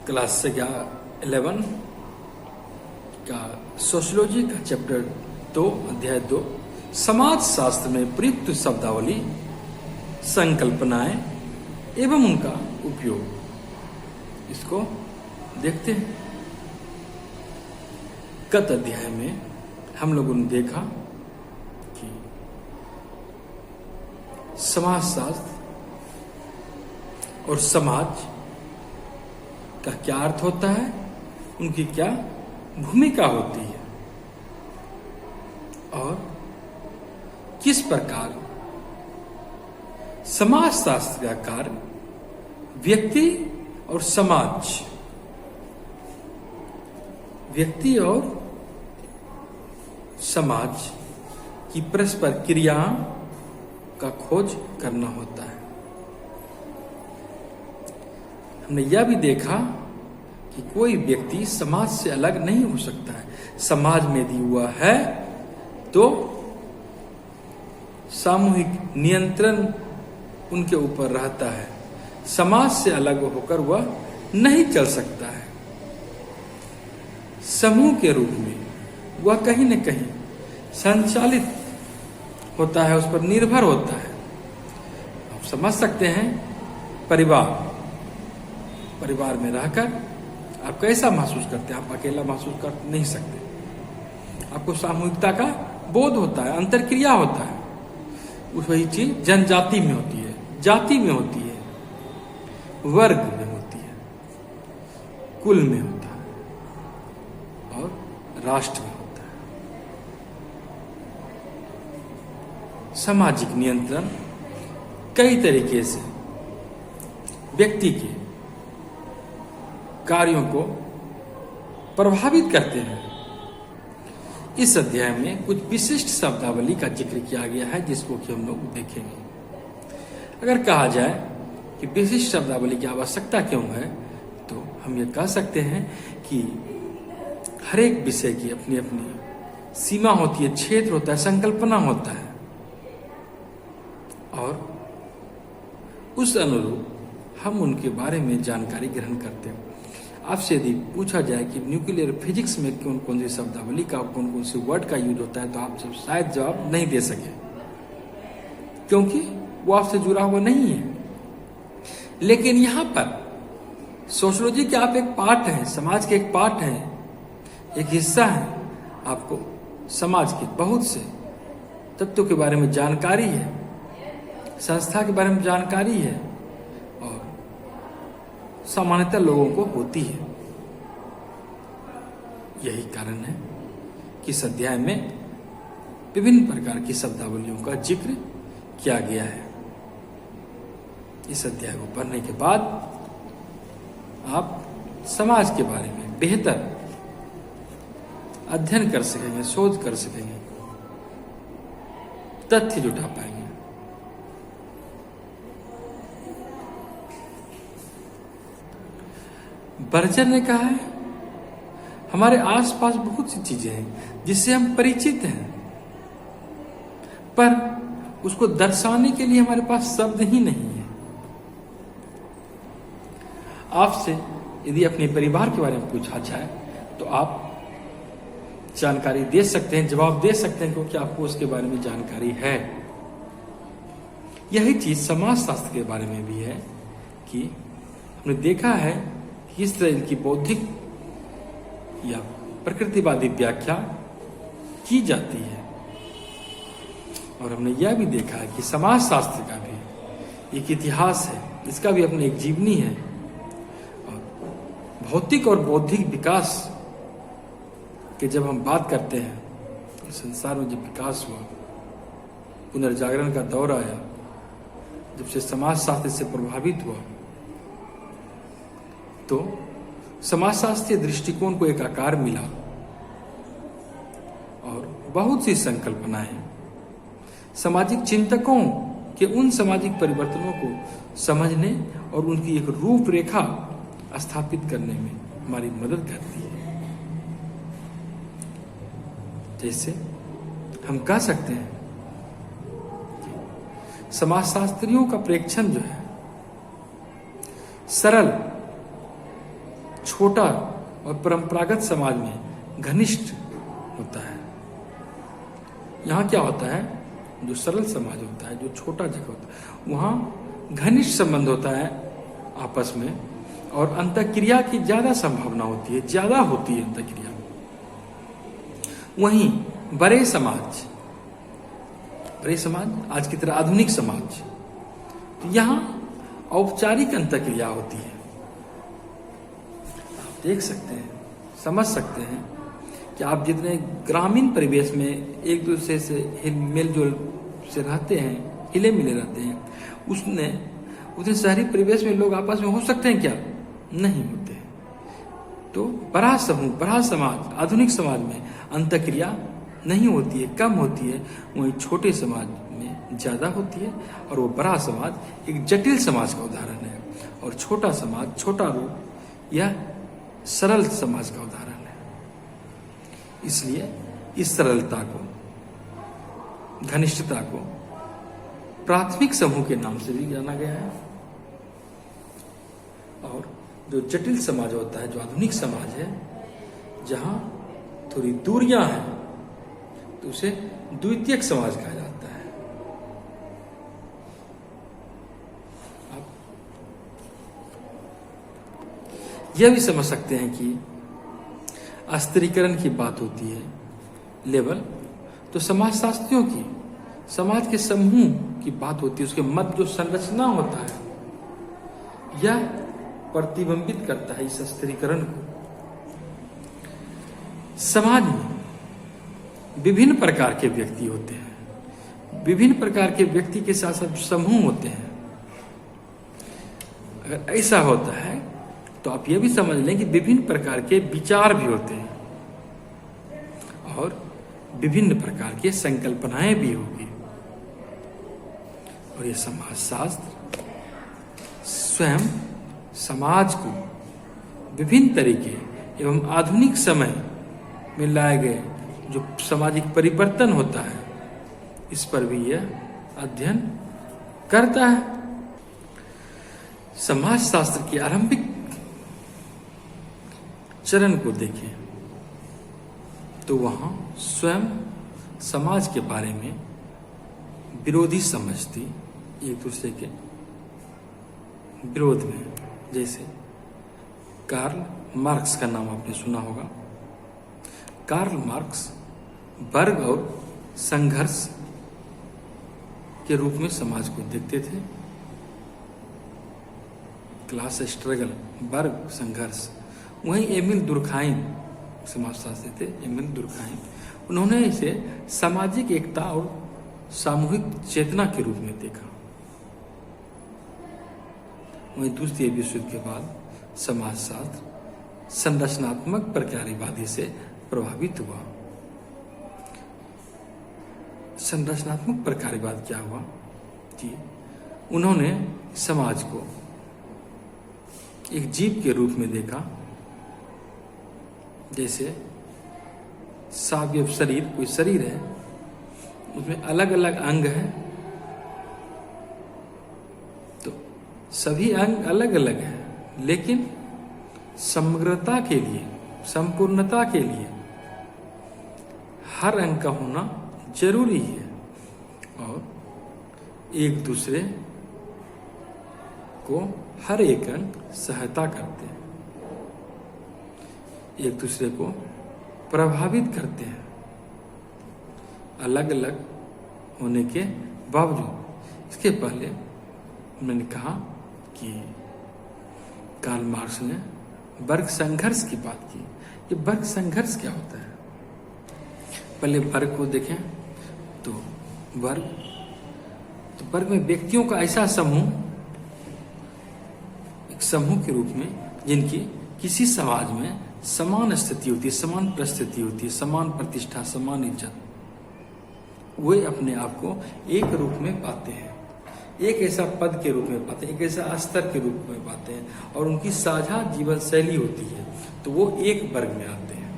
Class 11 का sociology का chapter 2 अध्याय 2 समाज शास्त्र में प्रयुक्त शब्दावली, संकल्पनाएं एवं उनका उपयोग, इसको देखते हैं। गत अध्याय में हम लोगों ने देखा कि समाजशास्त्र और समाज का क्या अर्थ होता है, उनकी क्या भूमिका होती है और किस प्रकार समाजशास्त्र का कार्य व्यक्ति और समाज, व्यक्ति और समाज की परस्पर क्रिया का खोज करना होता है। हमने यह भी देखा कि कोई व्यक्ति समाज से अलग नहीं हो सकता है। समाज में यदि हुआ है तो सामूहिक नियंत्रण उनके ऊपर रहता है। समाज से अलग होकर वह नहीं चल सकता है। समूह के रूप में वह कहीं न कहीं संचालित होता है, उस पर निर्भर होता है। आप समझ सकते हैं, परिवार में रहकर आप कैसा महसूस करते हैं? आप अकेला महसूस कर नहीं सकते। आपको सामूहिकता का बोध होता है, अंतरक्रिया होता है। वही चीज जनजाति में होती है, जाति में होती है, वर्ग में होती है, कुल में होता है और राष्ट्र में होता है। सामाजिक नियंत्रण कई तरीके से व्यक्ति के कार्यों को प्रभावित करते हैं। इस अध्याय में कुछ विशिष्ट शब्दावली का जिक्र किया गया है, जिसको कि हम लोग देखेंगे। अगर कहा जाए कि विशिष्ट शब्दावली की आवश्यकता क्यों है, तो हम ये कह सकते हैं कि हर एक विषय की अपनी अपनी सीमा होती है, क्षेत्र होता है, संकल्पना होता है और उस अनुरूप हम उनके बारे में जानकारी ग्रहण करते हैं। आपसे यदि पूछा जाए कि न्यूक्लियर फिजिक्स में कौन कौन सी शब्दावली का, कौन कौन से वर्ड का यूज होता है, तो आप सब शायद जवाब नहीं दे सके, क्योंकि वो आपसे जुड़ा हुआ नहीं है। लेकिन यहां पर सोशियोलॉजी के आप एक पार्ट हैं, समाज के एक पार्ट हैं, एक हिस्सा है। आपको समाज के बहुत से तत्वों के बारे में जानकारी है, संस्था के बारे में जानकारी है और सामान्यतः लोगों को होती है। यही कारण है कि इस अध्याय में विभिन्न प्रकार की शब्दावलियों का जिक्र किया गया है। इस अध्याय को पढ़ने के बाद आप समाज के बारे में बेहतर अध्ययन कर सकेंगे, शोध कर सकेंगे, तथ्य जुटा पाएंगे। बर्जर ने कहा है, हमारे आसपास बहुत सी चीजें हैं जिससे हम परिचित हैं, पर उसको दर्शाने के लिए हमारे पास शब्द ही नहीं है। आपसे यदि अपने परिवार के बारे में पूछा जाए तो आप जानकारी दे सकते हैं, जवाब दे सकते हैं, क्योंकि आपको उसके बारे में जानकारी है। यही चीज समाजशास्त्र के बारे में भी है कि हमने देखा है किस तरह इनकी बौद्धिक या प्रकृतिवादी व्याख्या की जाती है। और हमने यह भी देखा है कि समाजशास्त्र का भी एक इतिहास है, इसका भी अपनी एक जीवनी है। और भौतिक और बौद्धिक विकास के जब हम बात करते हैं, संसार में जब विकास हुआ, पुनर्जागरण का दौर आया, जब से समाजशास्त्र से प्रभावित हुआ, तो समाजशास्त्रीय दृष्टिकोण को एक आकार मिला और बहुत सी संकल्पनाएं सामाजिक चिंतकों के उन सामाजिक परिवर्तनों को समझने और उनकी एक रूपरेखा स्थापित करने में हमारी मदद करती है। जैसे हम कह सकते हैं कि समाजशास्त्रियों का प्रेक्षण जो है सरल छोटा और परंपरागत समाज में घनिष्ठ होता है। यहाँ क्या होता है, जो सरल समाज होता है, जो छोटा जगह होता है, वहाँ घनिष्ठ संबंध होता है आपस में, और अंतःक्रिया की ज्यादा संभावना होती है, ज्यादा होती है अंतःक्रिया। वहीं बड़े समाज आज की तरह आधुनिक समाज, तो यहाँ औपचारिक अंतःक्रिया होती है। आप देख सकते हैं, समझ सकते हैं कि आप जितने ग्रामीण परिवेश में एक दूसरे से मेलजोल से रहते हैं, हिले मिले रहते हैं, उतने शहरी परिवेश में लोग आपस में हो सकते हैं क्या? नहीं होते। तो बड़ा समूह, बड़ा समाज, आधुनिक समाज में अंतःक्रिया नहीं होती है, कम होती है। वहीं छोटे समाज में ज्यादा होती है, और वो बड़ा समाज एक जटिल समाज का उदाहरण है, और छोटा समाज, छोटा रूप, यह सरल समाज का उदाहरण है। इसलिए इस सरलता को, घनिष्ठता को प्राथमिक समूह के नाम से भी जाना गया है। और जो जटिल समाज होता है, जो आधुनिक समाज है, जहां थोड़ी दूरियां हैं, तो उसे द्वितीयक समाज कहा जाता है। आप यह भी समझ सकते हैं कि अस्थिरीकरण की बात होती है लेवल, तो समाजशास्त्रियों की, समाज के समूह की बात होती है, उसके मध्य जो संरचना होता है, यह प्रतिबिंबित करता है इस अस्थिरीकरण को। समाज में विभिन्न प्रकार के व्यक्ति होते हैं, विभिन्न प्रकार के व्यक्ति के साथ साथ समूह होते हैं। अगर ऐसा होता है तो आप यह भी समझ लें कि विभिन्न प्रकार के विचार भी होते हैं, और विभिन्न प्रकार की संकल्पनाएं भी होगी। और ये समाजशास्त्र स्वयं समाज को विभिन्न तरीके एवं आधुनिक समय में लाए गए जो सामाजिक परिवर्तन होता है, इस पर भी यह अध्ययन करता है। समाजशास्त्र के आरंभिक चरण को देखें तो वहां स्वयं समाज के बारे में विरोधी समझ थी, एक दूसरे के विरोध में। जैसे कार्ल मार्क्स का नाम आपने सुना होगा। कार्ल मार्क्स वर्ग और संघर्ष के रूप में समाज को देखते थे। क्लास स्ट्रगल, वर्ग संघर्ष। वहीं एमिल दुर्खाइम समाजशास्त्री थे, एमिल दुर्खाइम, उन्होंने इसे सामाजिक एकता और सामूहिक चेतना के रूप में देखा। वहीं द्वितीय विश्व युद्ध के बाद समाजशास्त्र संरचनात्मक प्रक्रियावादी से प्रभावित हुआ। संरचनात्मक प्रक्रियावाद क्या हुआ कि उन्होंने समाज को एक जीव के रूप में देखा। जैसे सावयव शरीर, कोई शरीर है, उसमें अलग अलग अंग है, तो सभी अंग अलग अलग हैं, लेकिन समग्रता के लिए, संपूर्णता के लिए हर अंग का होना जरूरी है, और एक दूसरे को हर एक अंग सहायता करते हैं, एक दूसरे को प्रभावित करते हैं, अलग अलग होने के बावजूद। इसके पहले मैंने कहा कि कार्ल मार्क्स ने वर्ग संघर्ष की बात की। ये वर्ग संघर्ष क्या होता है? पहले वर्ग को देखें तो वर्ग में व्यक्तियों का ऐसा समूह, एक समूह के रूप में, जिनकी किसी समाज में समान स्थिति होती है, समान परिस्थिति होती है, समान प्रतिष्ठा, समान इज्जत, वे अपने आप को एक रूप में पाते हैं, एक ऐसा पद के रूप में पाते हैं, एक ऐसा स्तर के रूप में पाते हैं, और उनकी साझा जीवन शैली होती है, तो वो एक वर्ग में आते हैं।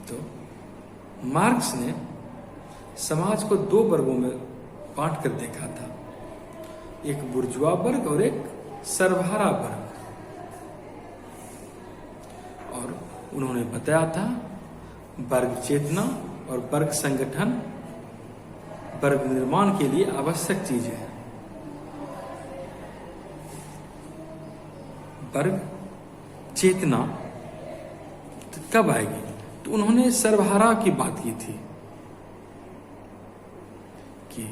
तो मार्क्स ने समाज को दो वर्गों में बांट कर देखा था, एक बुर्जुआ वर्ग और एक सर्वहारा वर्ग। उन्होंने बताया था वर्ग चेतना और वर्ग संगठन वर्ग निर्माण के लिए आवश्यक चीज है। वर्ग चेतना तो कब आएगी? तो उन्होंने सर्वहारा की बात की थी कि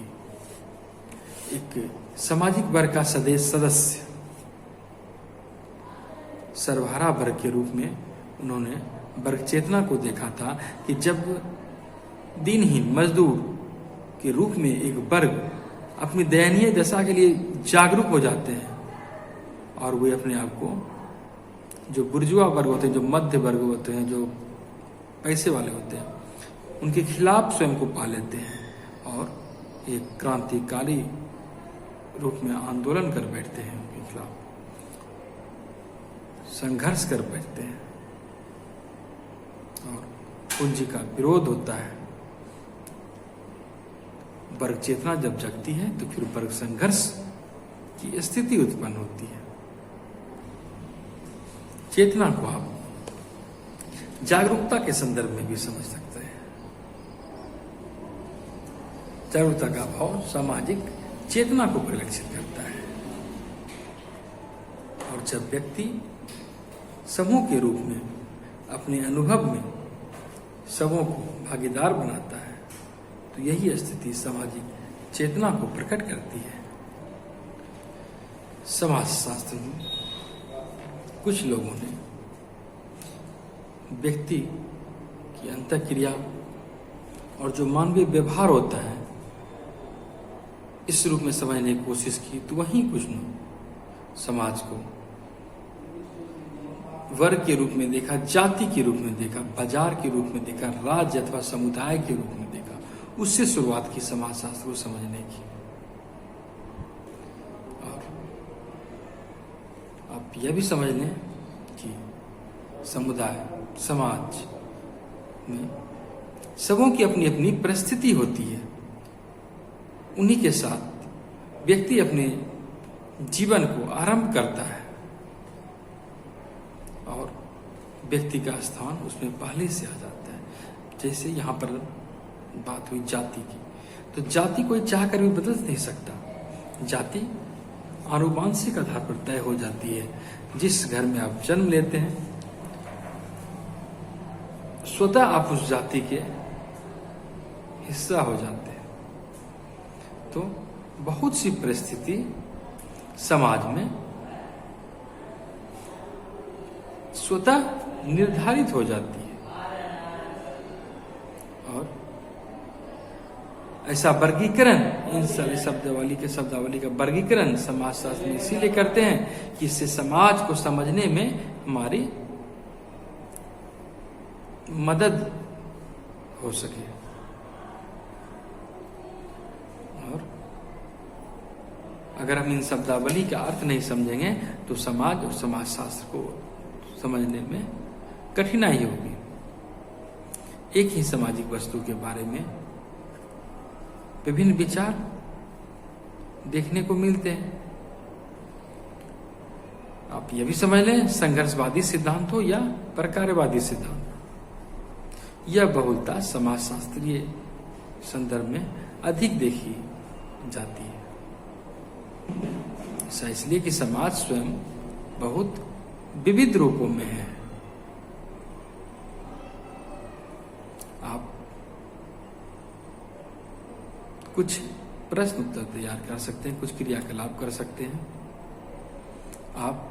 एक सामाजिक वर्ग का सदस्य सर्वहारा वर्ग के रूप में उन्होंने वर्ग चेतना को देखा था कि जब दिनहीन मजदूर के रूप में एक वर्ग अपनी दयनीय दशा के लिए जागरूक हो जाते हैं और वे अपने आप को, जो बुर्जुआ वर्ग होते हैं, जो मध्य वर्ग होते हैं, जो पैसे वाले होते हैं, उनके खिलाफ स्वयं को पा लेते हैं और एक क्रांतिकारी रूप में आंदोलन कर बैठते हैं, उनके खिलाफ संघर्ष कर बैठते हैं और पूंजी का विरोध होता है। वर्ग चेतना जब जगती है तो फिर वर्ग संघर्ष की स्थिति उत्पन्न होती है। चेतना को आप जागरूकता के संदर्भ में भी समझ सकते हैं। जागरूकता का भाव सामाजिक चेतना को परिलक्षित करता है और जब व्यक्ति समूह के रूप में अपने अनुभव में सबों को भागीदार बनाता है तो यही स्थिति सामाजिक चेतना को प्रकट करती है। समाजशास्त्र में कुछ लोगों ने व्यक्ति की अंतःक्रिया और जो मानवीय व्यवहार होता है इस रूप में समझने की कोशिश की, तो वहीं कुछ ने समाज को वर्ग के रूप में देखा, जाति के रूप में देखा, बाजार के रूप में देखा, राज्य अथवा समुदाय के रूप में देखा। उससे शुरुआत की समाजशास्त्र को समझने की। और आप यह भी समझ लें कि समुदाय समाज में सबों की अपनी अपनी परिस्थिति होती है। उन्हीं के साथ व्यक्ति अपने जीवन को आरंभ करता है और व्यक्ति का स्थान उसमें पहले से आ जाता है। जैसे यहाँ पर बात हुई जाति की, तो जाति कोई चाह कर भी बदल नहीं सकता। जाति आनुवांशिक आधार पर तय हो जाती है। जिस घर में आप जन्म लेते हैं स्वतः आप उस जाति के हिस्सा हो जाते हैं। तो बहुत सी परिस्थिति समाज में स्वतः निर्धारित हो जाती है और ऐसा वर्गीकरण, इन सारे शब्दावली का वर्गीकरण समाजशास्त्र में इसीलिए करते हैं कि इससे समाज को समझने में हमारी मदद हो सके। और अगर हम इन शब्दावली का अर्थ नहीं समझेंगे तो समाज और समाजशास्त्र को समझने में कठिनाई होगी। एक ही सामाजिक वस्तु के बारे में विभिन्न विचार देखने को मिलते हैं। आप यह भी समझ लें, संघर्षवादी सिद्धांत हो या प्रकारवादी सिद्धांत, यह बहुलता समाजशास्त्रीय संदर्भ में अधिक देखी जाती है। ऐसा इसलिए कि समाज स्वयं बहुत विविध रूपों में है। आप कुछ प्रश्न उत्तर तैयार कर सकते हैं, कुछ क्रियाकलाप कर सकते हैं। आप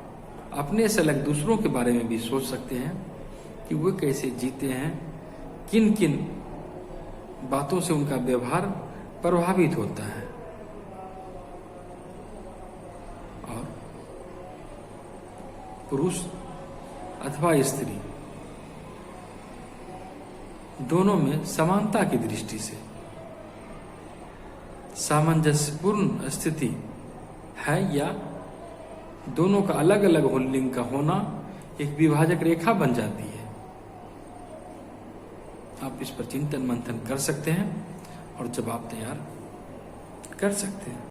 अपने से अलग दूसरों के बारे में भी सोच सकते हैं कि वो कैसे जीते हैं, किन किन बातों से उनका व्यवहार प्रभावित होता है। और पुरुष अथवा स्त्री दोनों में समानता की दृष्टि से सामंजस्यपूर्ण स्थिति है या दोनों का अलग अलग लिंग का होना एक विभाजक रेखा बन जाती है। आप इस पर चिंतन मंथन कर सकते हैं और जवाब तैयार कर सकते हैं।